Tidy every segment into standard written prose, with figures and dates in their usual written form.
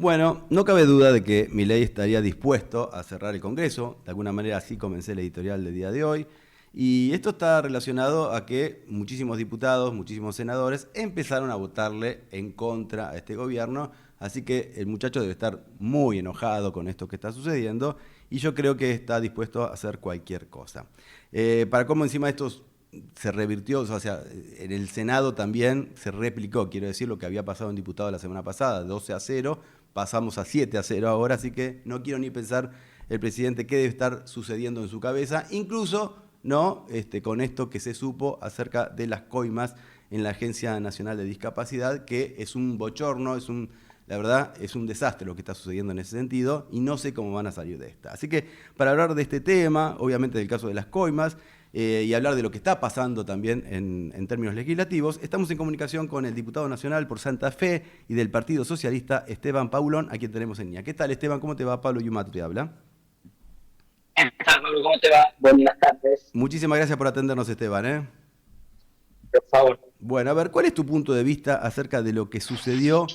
Bueno, no cabe duda de que Milei estaría dispuesto a cerrar el Congreso. De alguna manera así comencé el editorial del día de hoy. Y esto está relacionado a que muchísimos diputados, muchísimos senadores empezaron a votarle en contra a este gobierno. Así que el muchacho debe estar muy enojado con esto que está sucediendo y yo creo que está dispuesto a hacer cualquier cosa. Para cómo encima esto se revirtió, o sea, en el Senado también se replicó, quiero decir, lo que había pasado en diputado la semana pasada, 12-0, pasamos a 7-0 ahora, así que no quiero ni pensar el presidente qué debe estar sucediendo en su cabeza, incluso no con esto que se supo acerca de las coimas en la Agencia Nacional de Discapacidad, que es un bochorno, la verdad es un desastre lo que está sucediendo en ese sentido y no sé cómo van a salir de esta. Así que para hablar de este tema, obviamente del caso de las coimas, y hablar de lo que está pasando también en términos legislativos, estamos en comunicación con el diputado nacional por Santa Fe y del Partido Socialista, Esteban Paulón, a quien tenemos en línea. ¿Qué tal, Esteban? ¿Cómo te va? Pablo Yumato te habla. ¿Qué tal, Pablo? ¿Cómo te va? Buenas tardes, Muchísimas gracias por atendernos, Esteban. por favor. Bueno, a ver, ¿cuál es tu punto de vista acerca de lo que sucedió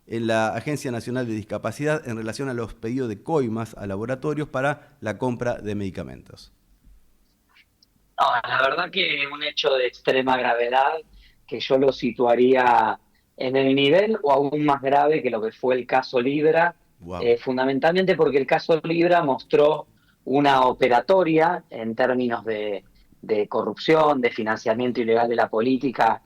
en la Agencia Nacional de Discapacidad en relación a los pedidos de coimas a laboratorios para la compra de medicamentos? No, la verdad que un hecho de extrema gravedad que yo lo situaría en el nivel o aún más grave que lo que fue el caso Libra, Wow. fundamentalmente porque el caso Libra mostró una operatoria en términos de corrupción, de financiamiento ilegal de la política,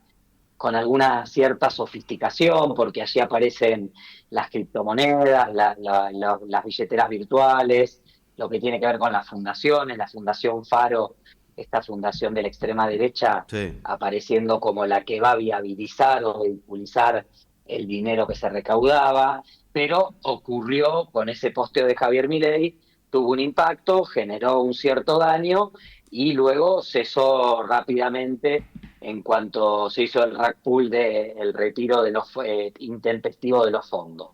con alguna cierta sofisticación, porque allí aparecen las criptomonedas, las billeteras virtuales, lo que tiene que ver con las fundaciones, la Fundación Faro, esta fundación de la extrema derecha, Sí, apareciendo como la que va a viabilizar o ridiculizar el dinero que se recaudaba, pero ocurrió con ese posteo de Javier Milei, tuvo un impacto, generó un cierto daño y luego cesó rápidamente en cuanto se hizo el rack pool el retiro de los intempestivo de los fondos.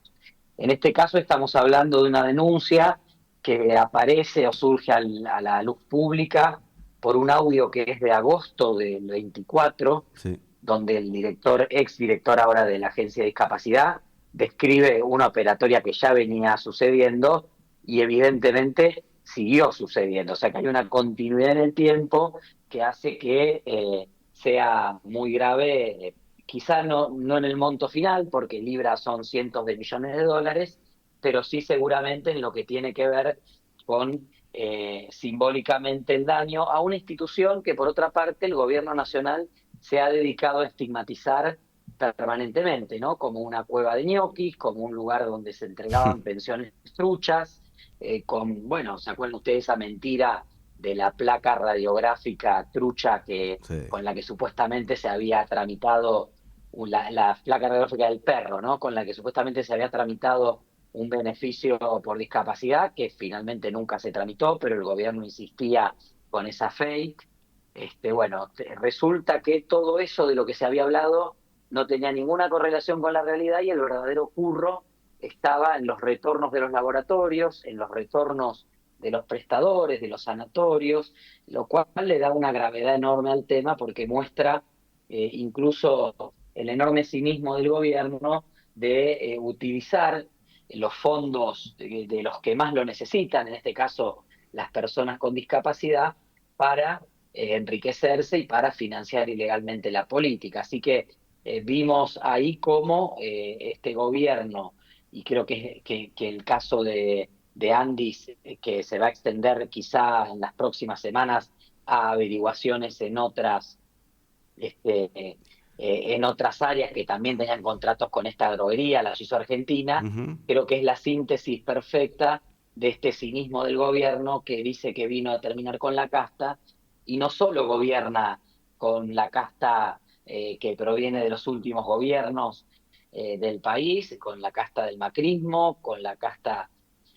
En este caso estamos hablando de una denuncia que aparece o surge a la luz pública por un audio que es de agosto del 24, sí. donde el director, ex director ahora de la Agencia de Discapacidad, describe una operatoria que ya venía sucediendo y evidentemente siguió sucediendo. O sea que hay una continuidad en el tiempo que hace que sea muy grave, quizá no en el monto final, porque libras son cientos de millones de dólares, pero sí seguramente en lo que tiene que ver con simbólicamente el daño a una institución que por otra parte el gobierno nacional se ha dedicado a estigmatizar permanentemente, ¿no? Como una cueva de ñoquis, como un lugar donde se entregaban pensiones truchas, bueno, ¿se acuerdan ustedes esa mentira de la placa radiográfica trucha Sí. con la que supuestamente se había tramitado la placa radiográfica del perro, ¿no? Con la que supuestamente se había tramitado un beneficio por discapacidad que finalmente nunca se tramitó, pero el gobierno insistía con esa fake. Bueno, resulta que todo eso de lo que se había hablado no tenía ninguna correlación con la realidad y el verdadero curro estaba en los retornos de los laboratorios, en los retornos de los prestadores, de los sanatorios, lo cual le da una gravedad enorme al tema porque muestra incluso el enorme cinismo del gobierno de utilizar los fondos de los que más lo necesitan, en este caso las personas con discapacidad, para enriquecerse y para financiar ilegalmente la política. Así que vimos ahí cómo este gobierno, y creo que el caso de Andis, que se va a extender quizá en las próximas semanas a averiguaciones en otras áreas que también tenían contratos con esta droguería, la hizo Argentina, Ujú. creo que es la síntesis perfecta de este cinismo del gobierno que dice que vino a terminar con la casta y no solo gobierna con la casta que proviene de los últimos gobiernos del país, con la casta del macrismo, con la casta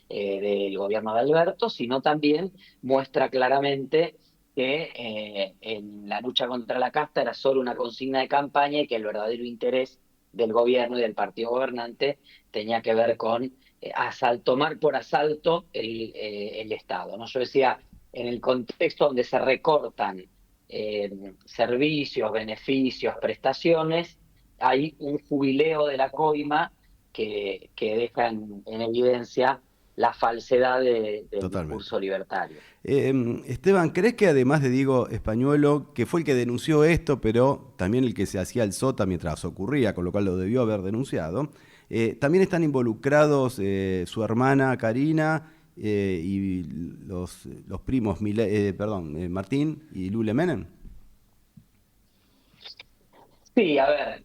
del gobierno de Alberto, sino también muestra claramente que en la lucha contra la casta era solo una consigna de campaña y que el verdadero interés del gobierno y del partido gobernante tenía que ver con tomar por asalto el Estado, ¿no? Yo decía, en el contexto donde se recortan servicios, beneficios, prestaciones, hay un jubileo de la coima que deja en evidencia la falsedad del Totalmente. discurso libertario. Esteban, ¿crees que además de Diego Españuelo, que fue el que denunció esto, pero también el que se hacía el sota mientras ocurría, con lo cual lo debió haber denunciado, también están involucrados su hermana Karina y los primos Martín y Lule Menem? Sí, a ver,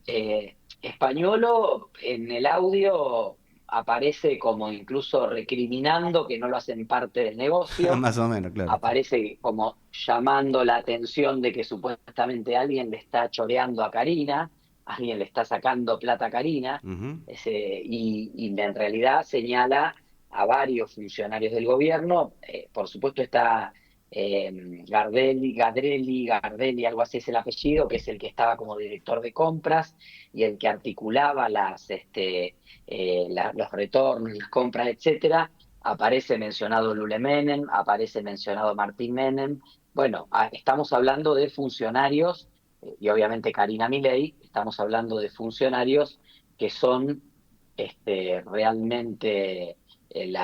Españolo en el audio aparece como incluso recriminando que no lo hacen parte del negocio, Más o menos, claro. Sí. aparece como llamando la atención de que supuestamente alguien le está choreando a Karina, alguien le está sacando plata a Karina, Ujú. y en realidad señala a varios funcionarios del gobierno. Por supuesto está Gardelli, algo así es el apellido, que es el que estaba como director de compras y el que articulaba los retornos, las compras, etcétera. Aparece mencionado Lule Menem, aparece mencionado Martín Menem. Bueno, estamos hablando de funcionarios, y obviamente Karina Milei, estamos hablando de funcionarios que son realmente el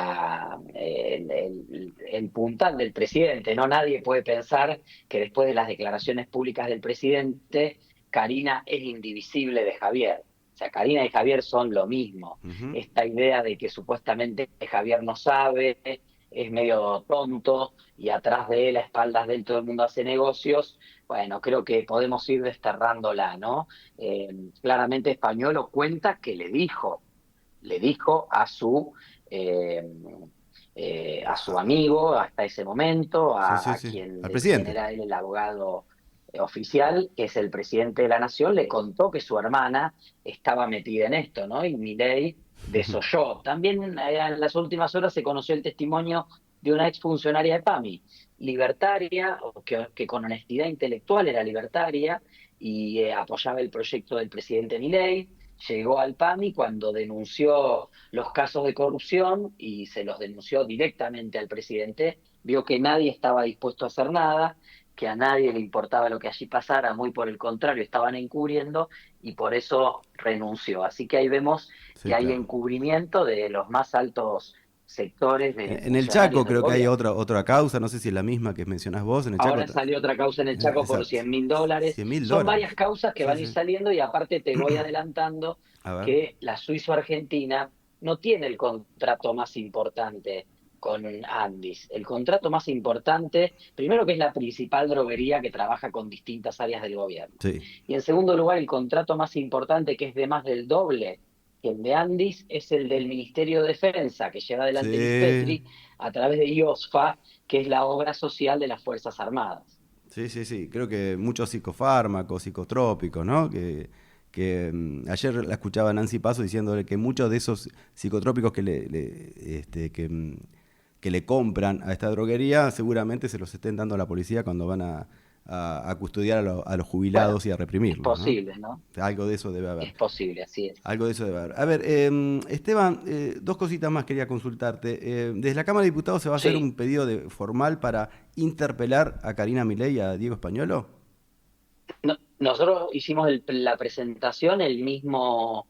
puntal del presidente. No, nadie puede pensar que después de las declaraciones públicas del presidente, Karina es indivisible de Javier. O sea, Karina y Javier son lo mismo. Ujú. Esta idea de que supuestamente Javier no sabe, es medio tonto y atrás de él, a espaldas de él, todo el mundo hace negocios. Bueno, creo que podemos ir desterrándola, ¿no? Claramente Españolo cuenta que le dijo eh, a su amigo hasta ese momento, Sí, sí, a sí. quien, Al de quien presidente. era él el abogado oficial, que es el presidente de la nación, le contó que su hermana estaba metida en esto, ¿no? Y Milei desoyó. También en las últimas horas se conoció el testimonio de una exfuncionaria de PAMI, libertaria, o que con honestidad intelectual era libertaria y apoyaba el proyecto del presidente Milei. Llegó al PAMI cuando denunció los casos de corrupción y se los denunció directamente al presidente, vio que nadie estaba dispuesto a hacer nada, que a nadie le importaba lo que allí pasara, muy por el contrario, estaban encubriendo y por eso renunció. Así que ahí vemos Sí, que hay claro. encubrimiento de los más altos sectores de En el funcionarios Chaco del creo que hay gobierno. otra causa, no sé si es la misma que mencionás vos, en el Chaco. Ahora salió otra causa en el Chaco por Exacto. 100.000 dólares. 100 mil Son dólares. varias causas que Sí, van a ir sí. saliendo y aparte te voy adelantando A ver. que la Suizo-Argentina no tiene el contrato más importante con Andis. El contrato más importante, primero que es la principal droguería que trabaja con distintas áreas del gobierno. Sí. Y en segundo lugar, el contrato más importante, que es de más del doble que el de Andis, es el del Ministerio de Defensa, que lleva adelante Sí. Lispetri a través de IOSFA, que es la obra social de las Fuerzas Armadas. Sí, sí, sí. Creo que muchos psicofármacos, psicotrópicos, ¿no? Ayer la escuchaba Nancy Paso diciéndole que muchos de esos psicotrópicos que le compran a esta droguería seguramente se los estén dando a la policía cuando van a custodiar a los Bueno, jubilados y a es reprimirlos, ¿no? posible, ¿no? Algo de eso debe haber. Es posible, así es. Algo de eso debe haber. A ver, Esteban, dos cositas más quería consultarte. Desde la Cámara de Diputados se va a hacer Sí, un pedido formal para interpelar a Karina Milei y a Diego Españolo. nosotros hicimos la presentación el mismo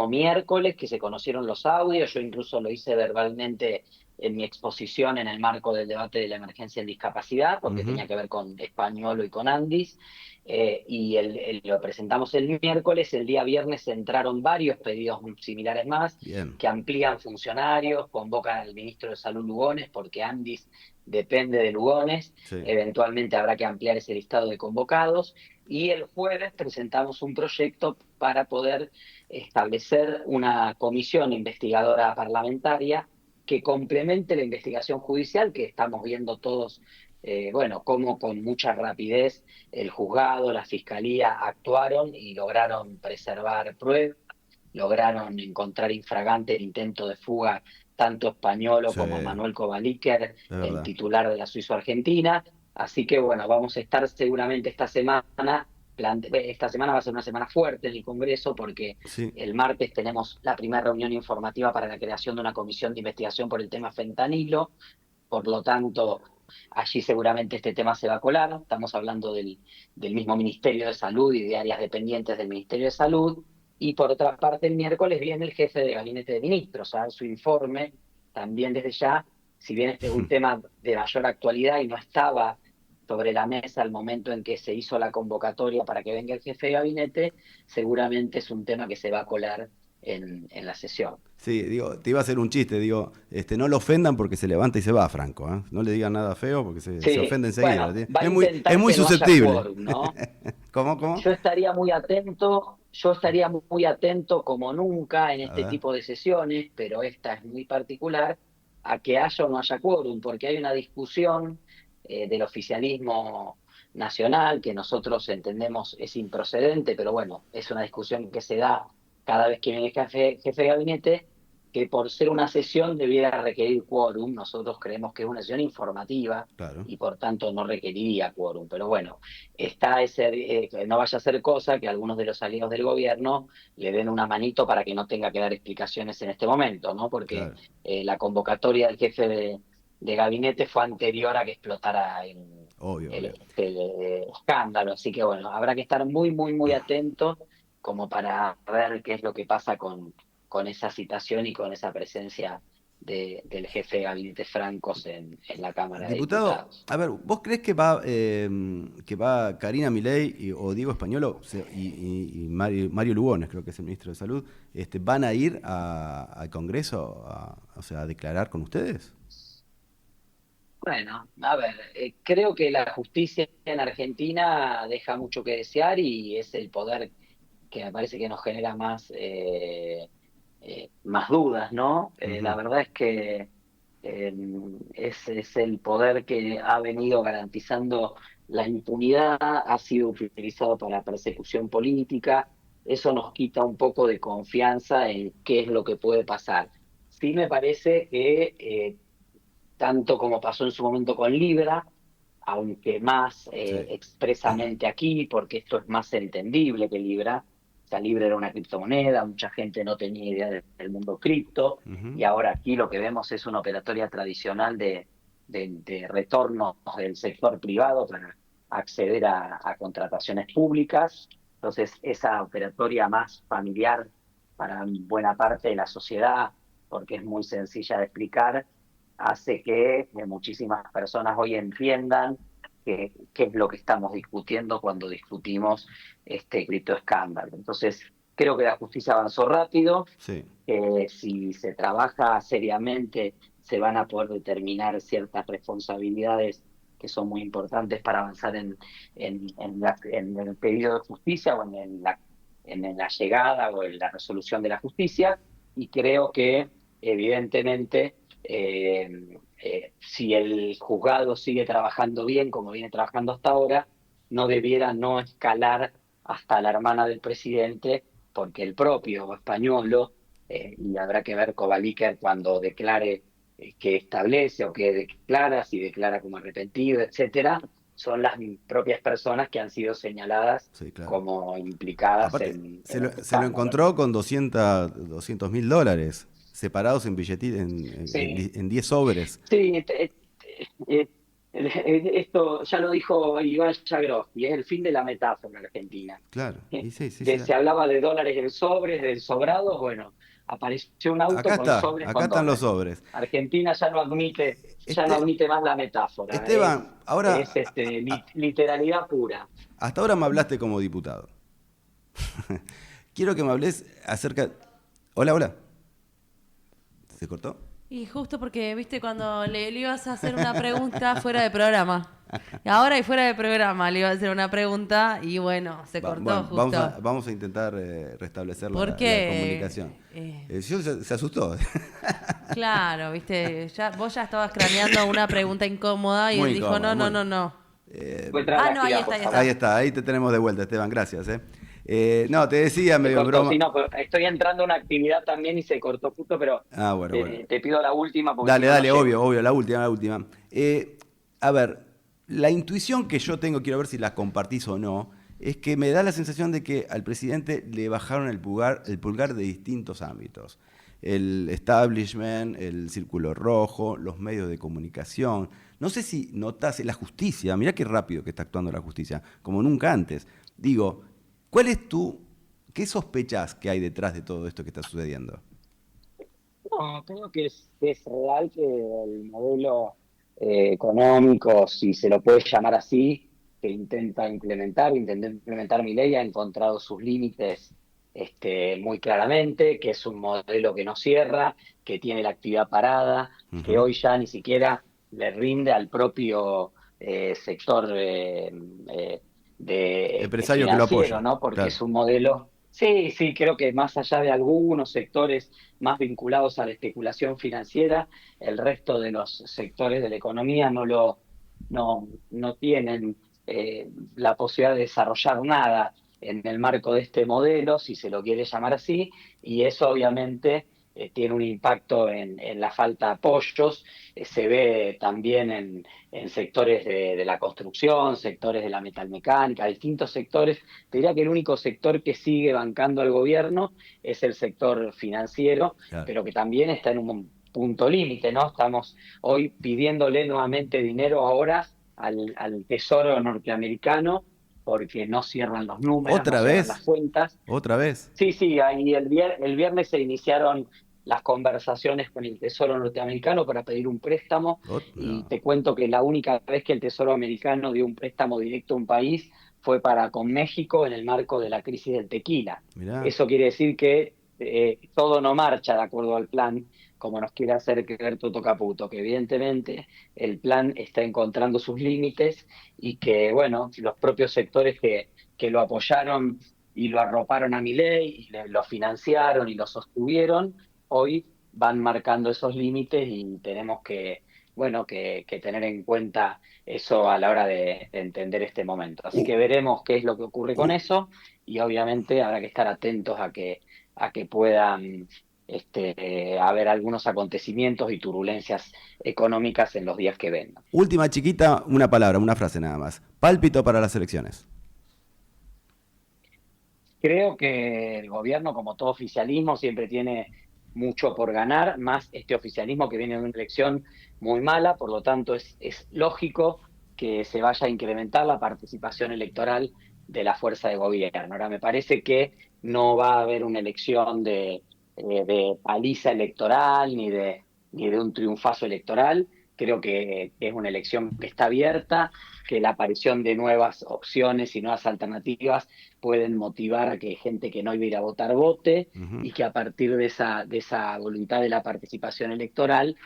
miércoles que se conocieron los audios. Yo incluso lo hice verbalmente en mi exposición en el marco del debate de la emergencia en discapacidad, porque Ujú. tenía que ver con Españolo y con Andis. Y lo presentamos el miércoles. El día viernes entraron varios pedidos similares más Bien. que amplían funcionarios, convocan al ministro de Salud Lugones, porque Andis depende de Lugones. Sí. Eventualmente habrá que ampliar ese listado de convocados y el jueves presentamos un proyecto para poder establecer una comisión investigadora parlamentaria que complemente la investigación judicial que estamos viendo todos, bueno, cómo con mucha rapidez el juzgado, la fiscalía actuaron y lograron preservar pruebas, lograron encontrar infragante el intento de fuga tanto Españolo Sí, como es Manuel Kovaliker, el verdad. titular de la Suizo-Argentina. Así que bueno, vamos a estar seguramente esta semana va a ser una semana fuerte en el Congreso porque Sí. el martes tenemos la primera reunión informativa para la creación de una comisión de investigación por el tema fentanilo. Por lo tanto, allí seguramente este tema se va a colar. Estamos hablando del mismo Ministerio de Salud y de áreas dependientes del Ministerio de Salud. Y por otra parte, el miércoles viene el jefe de gabinete de ministros a dar su informe, también desde ya, si bien este es un tema de mayor actualidad y no estaba sobre la mesa al momento en que se hizo la convocatoria para que venga el jefe de gabinete, seguramente es un tema que se va a colar en la sesión. Sí, digo, te iba a hacer un chiste, digo, no lo ofendan porque se levanta y se va, Franco, ¿eh? No le digan nada feo porque se Sí, ofende enseguida. bueno, va a Es intentar muy que no haya susceptible. quórum, ¿no? ¿Cómo? Yo estaría muy atento como nunca en A este ver. tipo de sesiones, pero esta es muy particular, a que haya o no haya quórum, porque hay una discusión del oficialismo nacional que nosotros entendemos es improcedente, pero bueno, es una discusión que se da cada vez que viene el jefe de gabinete, que por ser una sesión debiera requerir quórum. Nosotros creemos que es una sesión informativa Claro, y por tanto no requeriría quórum, pero bueno, está que no vaya a ser cosa que algunos de los aliados del gobierno le den una manito para que no tenga que dar explicaciones en este momento, ¿no? Porque claro. la convocatoria del jefe de gabinete fue anterior a que explotara Obvio, obvio. escándalo, así que bueno, habrá que estar muy, muy, muy atentos como para ver qué es lo que pasa con esa citación y con esa presencia del jefe de gabinete Francos en la Cámara de Diputado, Diputados. a ver, ¿vos crees que va Karina Milei o Diego Españolo y Mario Lugones, creo que es el ministro de Salud, van a ir al Congreso o sea, a declarar con ustedes? Bueno, a ver, creo que la justicia en Argentina deja mucho que desear y es el poder que me parece que nos genera más dudas, ¿no? La Ujú. verdad es que eh, es el poder que ha venido garantizando la impunidad, ha sido utilizado para persecución política. Eso nos quita un poco de confianza en qué es lo que puede pasar. Sí me parece que tanto como pasó en su momento con Libra, aunque más Sí. expresamente aquí, porque esto es más entendible que Libra. O sea, Libra era una criptomoneda, mucha gente no tenía idea del mundo cripto, Ujú. y ahora aquí lo que vemos es una operatoria tradicional de retornos del sector privado para acceder a contrataciones públicas. Entonces, esa operatoria más familiar para buena parte de la sociedad, porque es muy sencilla de explicar, hace que muchísimas personas hoy entiendan qué es lo que estamos discutiendo cuando discutimos este criptoescándalo. Entonces, creo que la justicia avanzó rápido. Sí. Si se trabaja seriamente, se van a poder determinar ciertas responsabilidades que son muy importantes para avanzar en el pedido de justicia o en la llegada o en la resolución de la justicia. Y creo que, evidentemente, si el juzgado sigue trabajando bien como viene trabajando hasta ahora, no debiera no escalar hasta la hermana del presidente, porque el propio español, y habrá que ver Kovaliker cuando declare que establece o que declara, si declara como arrepentido, etcétera, son las propias personas que han sido señaladas Sí, claro. como implicadas Aparte, en este se lo escándalo, encontró ¿no? con $200.000 separados en billetitos, Sí, en 10 sobres. sí, esto ya lo dijo Iván Yagroski, es el fin de la metáfora argentina. Claro, y sí, sí, sí. Se hablaba de dólares en sobres, de sobrados, bueno, apareció un auto con sobres Acá con están los dólares. sobres. Argentina ya no Este, admite más la metáfora, Esteban, es ahora, literalidad pura. hasta ahora me hablaste como diputado. Quiero que me hables acerca... Hola, hola. ¿Se cortó? Y justo porque, viste, cuando le ibas a hacer una pregunta fuera de programa. Ahora y fuera de programa le iba a hacer una pregunta y bueno, se cortó Bueno, justo. vamos a intentar restablecer la comunicación. Porque, Se asustó. claro, viste, vos ya estabas craneando una pregunta incómoda y Muy él dijo, incómodo, no, no, muy. no, no. Puede traer la No, ahí actividad, está, por ahí favor. Ahí está. está, ahí te tenemos de vuelta, Esteban, gracias. No, te decía Se medio en cortó, broma. sí, no, pero estoy entrando a una actividad también y se cortó justo, pero Ah, bueno, bueno. te pido la última porque si Dale, no, no dale, llego. obvio, obvio, la última, la última. A ver, la intuición que yo tengo, quiero ver si la compartís o no, es que me da la sensación de que al presidente le bajaron el pulgar de distintos ámbitos. El establishment, el círculo rojo, los medios de comunicación. No sé si notás la justicia, mirá qué rápido que está actuando la justicia, como nunca antes. Digo, ¿cuál es ¿Qué sospechás que hay detrás de todo esto que está sucediendo? No, creo que es real que el modelo económico, si se lo puede llamar así, que intenta implementar Milei, ha encontrado sus límites muy claramente, que es un modelo que no cierra, que tiene la actividad parada, que Ujú. hoy ya ni siquiera le rinde al propio sector Empresario que lo financiero, apoya, ¿no? Porque claro. es un modelo. Sí, sí, creo que más allá de algunos sectores más vinculados a la especulación financiera, el resto de los sectores de la economía no tienen la posibilidad de desarrollar nada en el marco de este modelo, si se lo quiere llamar así, y eso obviamente tiene un impacto en la falta de apoyos. Se ve también en sectores de la construcción, sectores de la metalmecánica, distintos sectores. Te diría que el único sector que sigue bancando al gobierno es el sector financiero, Claro. pero que también está en un punto límite, ¿no? Estamos hoy pidiéndole nuevamente dinero ahora al Tesoro norteamericano porque no cierran los números, no ¿Otra cierran las vez? cuentas. ¿Otra vez? Sí, sí, ahí el viernes se iniciaron las conversaciones con el Tesoro norteamericano para pedir un préstamo y No, te cuento que la única vez que el Tesoro americano dio un préstamo directo a un país fue para con México en el marco de la crisis del tequila. mirá. Eso quiere decir que todo no marcha de acuerdo al plan, como nos quiere hacer creer Toto Caputo, que evidentemente el plan está encontrando sus límites y que, bueno, los propios sectores que lo apoyaron y lo arroparon a Milei, y lo financiaron y lo sostuvieron, hoy van marcando esos límites y tenemos que tener en cuenta eso a la hora de entender este momento. Así U- que veremos qué es lo que ocurre con u- eso y obviamente habrá que estar atentos a que puedan haber algunos acontecimientos y turbulencias económicas en los días que vengan. Última chiquita, una palabra, una frase nada más. Pálpito para las elecciones. Creo que el gobierno, como todo oficialismo, siempre tiene mucho por ganar, más este oficialismo que viene de una elección muy mala, por lo tanto es lógico que se vaya a incrementar la participación electoral de la fuerza de gobierno. Ahora, me parece que no va a haber una elección de paliza electoral ni de un triunfazo electoral. Creo que es una elección que está abierta, que la aparición de nuevas opciones y nuevas alternativas pueden motivar a que gente que no iba a ir a votar vote Ujú. y que a partir de esa voluntad de la participación electoral,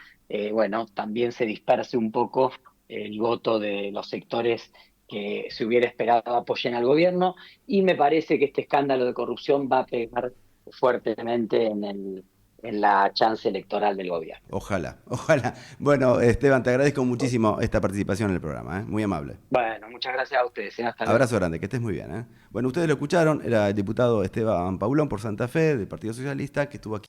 bueno, también se disperse un poco el voto de los sectores que se hubiera esperado apoyen al gobierno y me parece que este escándalo de corrupción va a pegar fuertemente en la chance electoral del gobierno. Ojalá, ojalá. Bueno, Esteban, te agradezco muchísimo esta participación en el programa, ¿eh? Muy amable. Bueno, muchas gracias a ustedes. Hasta luego. Abrazo grande, que estés muy bien, ¿eh? Bueno, ustedes lo escucharon, era el diputado Esteban Paulón por Santa Fe, del Partido Socialista, que estuvo aquí.